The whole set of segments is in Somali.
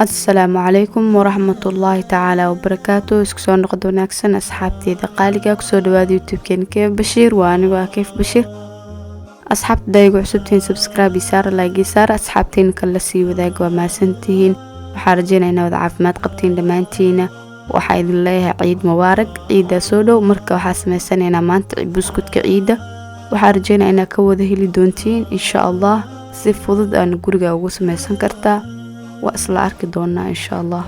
السلام عليكم ورحمة الله تعالى وبركاته. اسكو سو نقد wanaagsan asxaabteyda qaaliga kusoo dhawaada youtube-keen Kayf Bashiir waani waa Kayf Bashiir. asxaabta daygu cusubtiin subscribe isaar like isaar asxaabteen kala sii wadaag waa maasantihiin. waxaan rajaynaynaa wada caafimaad qabtiin dhamaantiina. waxaa idin leeyahay ciid mubaarak. ciida soo dhow marka waxaa sameysanaynaa maanta buskudka ciida. waxaan rajaynaynaa ka wada heli doontiin insha Allah si fudud aan guriga ugu sameysan kartaa. وأصل أركي دونا إن شاء الله.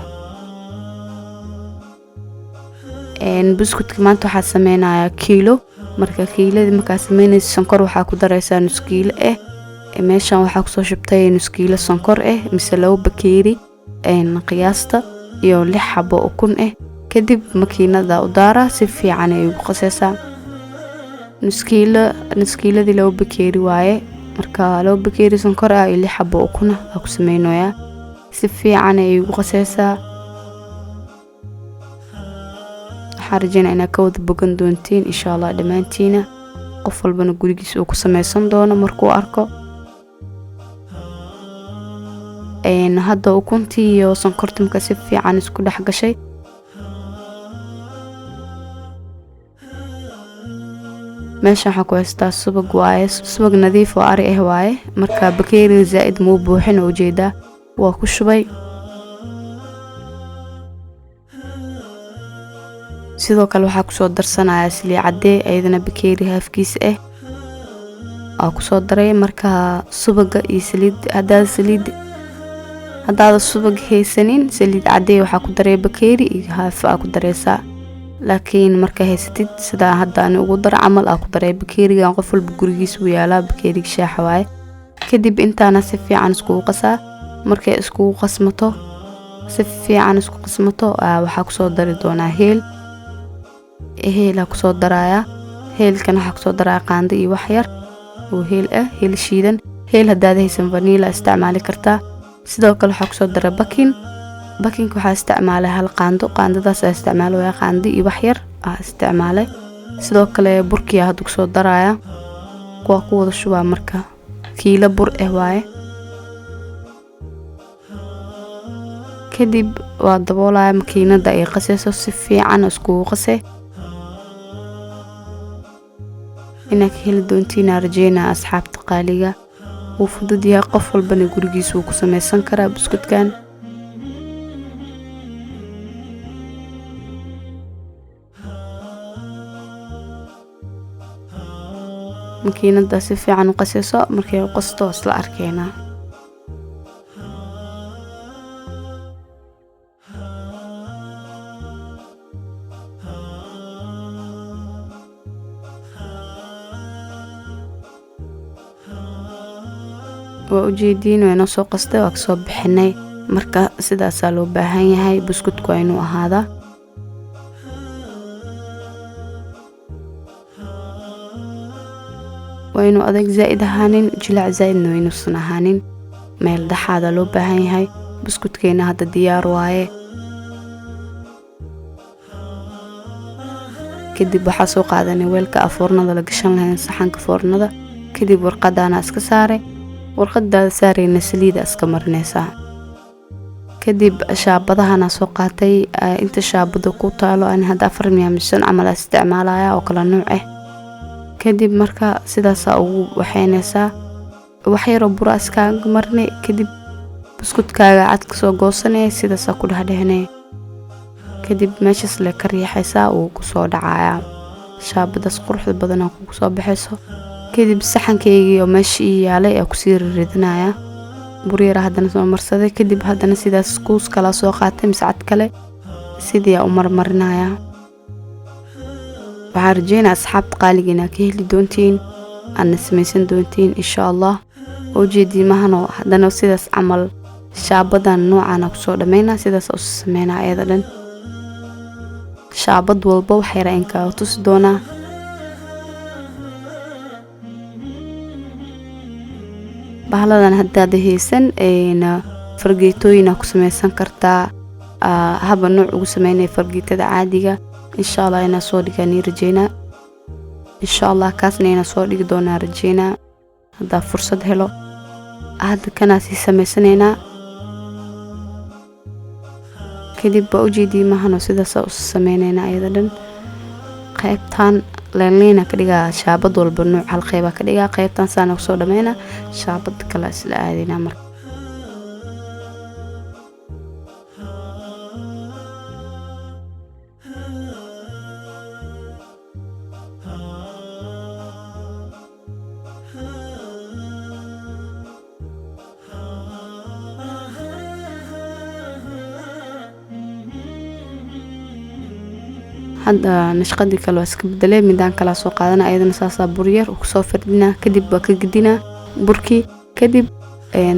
بسكوت كمان تحت سمينا كيلو مركا كيلو دي مكا سمينا السنكر وحاكو دريسا نص كيلو ماشان وحاكو سو شبتاي نص كيلو سنكر مثلو بكيري قياستا يو لحبو أكون كدب مكينة دا ودارة سفي عنا يبقى قساسا نص كيلو دي لو بكيري واي مركا لو بكيري سنكر يو لحبو أكون أكو سمينو يا سفي عنا يبقى قساسا حارجينا إنا كود بقن دونتين إن شاء الله دمانتينا قفل بنا قوليس وكو سميسان دونا مركو أركو هادا وكنتي وصنكرت مكسفي عن اسكو حق شيء ماشا حكو استا سبق واي سبق نظيف واري واي مركا بكيري زائد مو بوحين وجيدا واكو شبي sidoo kale waxa ku soo darsanaya saliid cadde ayadana bakeeri halfkiis aa ku soo daray marka subaga iyo saliid hadaad subag haysanin saliid cadde waxa ku daray bakeeri iyo half aa ku dareysa laakiin marka haysatid sida hadda aan ugu dar amal aa ku daray bakeeriga qof walba gurigiisa u yaala bakeeriga shaaxa waay kadib intaana si fiican isku qasaa markay isku qasmato si fiican isku qasmato waxa ku soo dari doonaa heel هيلا كسو درايا هيل كان waxa kusoo daraa qaando iyo wax yar oo heel shiidan heel hadaad haysan vanilla isticmaali kartaa sidoo kale waxa kusoo daraa baking waxa isticmaalay hal qaandadaas isticmaalay qaando iyo wax yar isticmaalay sidoo kale burkiya had kusoo daraaya kuwa ku wada shubaa marka kiilo bur waaye kadib waa daboolaya makiinada ay qasayso si fiican isku qasay إنك هل دونتين رجينا أصحاب تقالية وفضل يا قفل بني قرقيس وكسمي سنكرة بسكت كان مكينة داسفة عن قصيصة مركي قصته أصل أركينا وأجيدين وأنا سو قصده وأكسو بحني مركا سدا سالو باهن yahay buskudku inuu ahaada وإنه أدق زائد هانين جلع زائد إنه صنهانين meel dhaxaada loo baahan yahay buskudkeena hadda diyaar waaye kadib waxa soo qaadanay weelka foornada la gashan lahayn saxanka foornada kadib warqadaana iska saaray warqadaada saarayna saliida iska marinaysa kadib shaabadahana soo qaatay inta shaabada ku taalo aan hadda 4 miisaan amal isticmaalaya oo kala nooc kadib marka sidaas ugu waxaynaysa wax yar oo buraaska marnay kadib buskudkaaga cad ka soo goosanay sidaas ku dhahdhehnay kadib meeshas la kariixaysa oo ku soo dhacaya shaabadaas quruxda badan oo ku soo baxayso kadib saxankeyga oo meeshii yaalay ku sii ridnaya buriira hadana soo marsaday kadib hadana sidaas kuus kala soo qaatay miscad kale sidii u marmarinaya waxaan rajaynayaa asxaabta qaaligiina ka heli doontiin aan sameysan doontiin insha Allah oo jeedii mahano hadana sidaas amal shaabadan noocan ku soo dhameeyna sidaas oo sameeyna ayadan shaabad walba waxay rayn ka tus doona bahaladan hadda haysan fargeetooyina ku sameysan kartaa haba nooc ugu sameynay fargeetada caadiga insha Allah ina soo dhigani rajayna insha Allah kaasna ina soo dhigi doona rajayna hadda fursad helo hadda kana si sameysanayna kadib waa ujeedii mahano sidaas u sameynayna ayada dhan qaybtan leenleena ka dhigaa shaabad walba nooc hal qayb ka dhigaa qaybtan saan u soo dhameena shaabad kala isla aadina marka hadda nashqadii kale iska bedelay midaan kala soo qaadana ayadana saasa bur yar oo soo firdina kadib waa ka gidina burkii kadib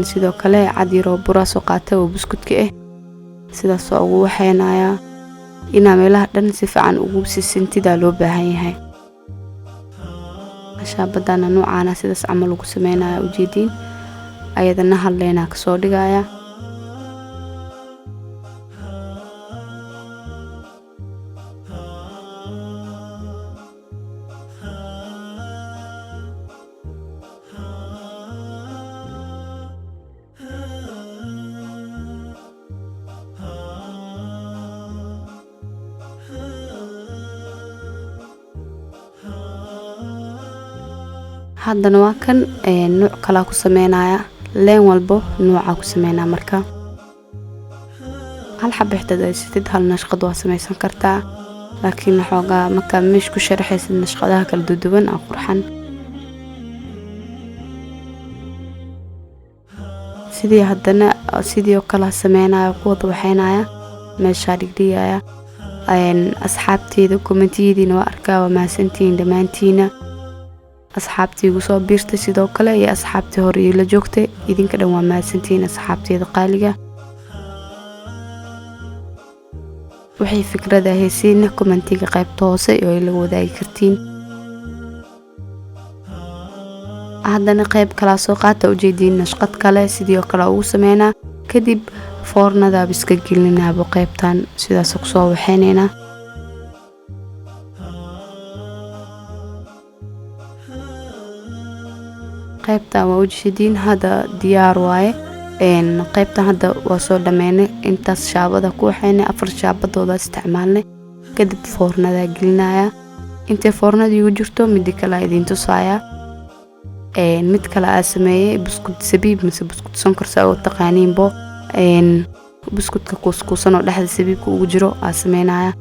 sidoo kale cad yar oo bura soo qaatay oo buskudka ah sidaas oo ugu waxaynaya ina meelaha dhan si fiican ugu sisintida loo baahan yahay shaabadana noocaana sidaas amal ugu sameynaya ujeedin ayadana halleena ka soo dhigaya haddana waa kan nooc kala ku sameynaya leen walbo nooca ku sameynaa marka hal xabixtada ay sidid hal nashqad waa sameysan kartaa laakiin xooga marka meesh ku sharaxaysid nashqadaha kala duwan oo qurxan sidii haddana sidii oo kala sameynaya ku wada waxaynaya meesha dhigdhigaya asxaabteeda commentiidina waa arkaa waa maasantiin dhamaantiina asxaabtii ugu soo biirtay sidoo kale iyo asxaabtii hore la joogtay idinka dhan waa maasantiin asxaabteeda qaaliga waxay fikrada haysiina commentiga qaybta hoose oo la wadaagi kartiin haddana qayb kala soo qaata ujeedin nashqad kale sidoo kale ugu sameeyna kadib foornada biska gelinaa qaybtan sidaas ku soo waxaynayna qaybta waa ujeedin hada diyaar waaye qaybtan hada waa soo dhameynay intaas shaabada ku waxaynay afar shaabadooda isticmaalnay kadib foornada gelinaya inta foornada ugu jirto mid kale idin tusaya mid kale aan sameeyay buskud sabiib mise buskud sonkor oo taqaaniinbo buskudka kuuskuusan oo dhaxda sabiibka ugu jiro aan sameynaya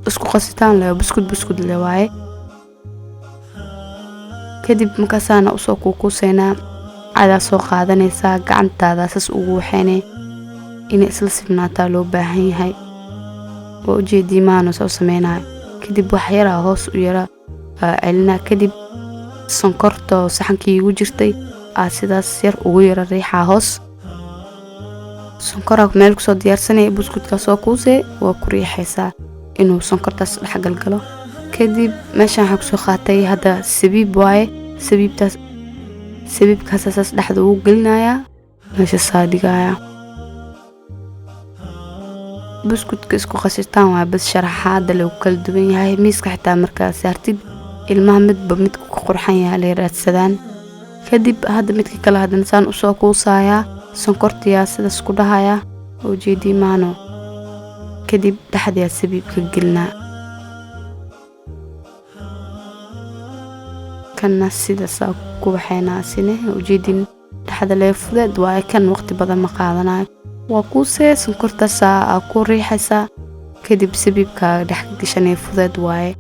isku qasitaan leh buskud leh waaye kadib markaasana u soo kuukuusayna caada soo qaadanaysa gacantaada sas ugu waxaynay in isla simnaataa loo baahan yahay oo ujeedii maano soo sameynaa kadib wax yar hoos u yara celina kadib sonkorta saxankii ugu jirtay sidaas yar ugu yara riixa hoos sonkora meel ku soo diyaarsanay buskudka soo kuusay waa ku riixaysaa inuu sonkortaas dhex galgalo kadib meeshan waxa ku soo qaatay hada sabiib waaye sabiibkaas asaas dhaxda ugu gelinaya meesha saadhigaya buskudka isku qasitaan waa bas sharaxaada lagu kala duwan yahay miiska xitaa markaa saartid ilmaha midba midku ku qurxan yahay la raadsadaan kadib hada midka kale hadan saan u soo kuusaya sonkortiya sidaas ku dhahaya oo jeedii maano kadib dhaxda sabiibka gelinaa kana sidaas ku waxayna asine ujeedin dhaxda leefudeed waa kan waqti badan ma qaadanayo waa ku seesan kortaasa ku riixaysa kadib sabiibka dhex gashanay fudeed waaye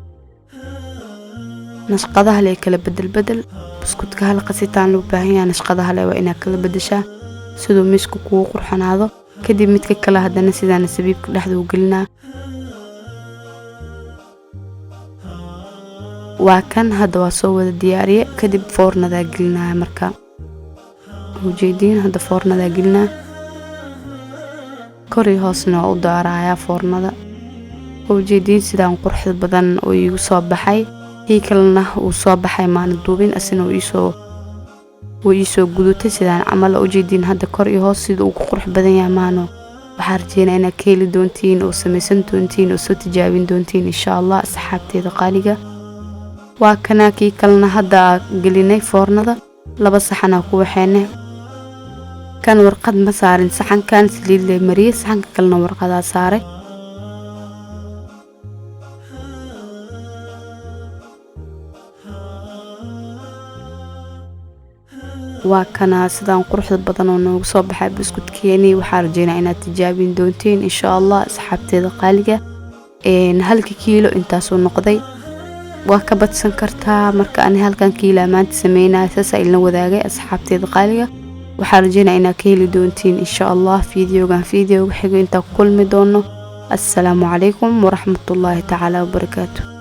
nashqadaha leh kala bedel buskudka hal qasitaan loo baahan yahay nashqadaha leh waa ina kala bedesha sidoo miisku ku qurxanaado kadib midka kale hadana sidaan sabiibka dhexda u gelinaa waa kan hada waa soo wada diyaariye kadib foornada gelinaa marka ujeedin hada foornada gelinaa kori hoosna u daaraya foornada ujeedin sidaan qurxid badan oo igu soo baxay kalena uu soo baxay maan duubin asina oo iisoo gudutay sidaan amal ujeedin hada kor iyo hoos sida uu qurx badan yahay maano waxaan rajeynayaa inaad ka heli doontiin oo samaysan doontiin oo soo tijaabin doontiin insha Allah asxaabteeda qaaliga waa kana kii kalena hada gelinay foornada laba saxan ku waxaynay كان ورقد ما سارن صحن كان سليد لي مريه صحن كلنا ورقدها ساري وكان سدان قروح بدن oo soo baxay buskudkeeni waxa rajeynaa inaad tijaabin doontiin insha Allah asxaabteeda qaaliga halka kiilo intaas oo noqday waa ka badsan kartaa marka aan halkan kiilo maanta sameeyay saas ay la wadaagay asxaabteeda qaaliga waxa rajeynaa inaad ka heli doontiin insha Allah fiidiyogan fiidiyo xiga inta kulmi doono assalaamu calaykum wa rahmatullahi ta'ala wa barakaatuh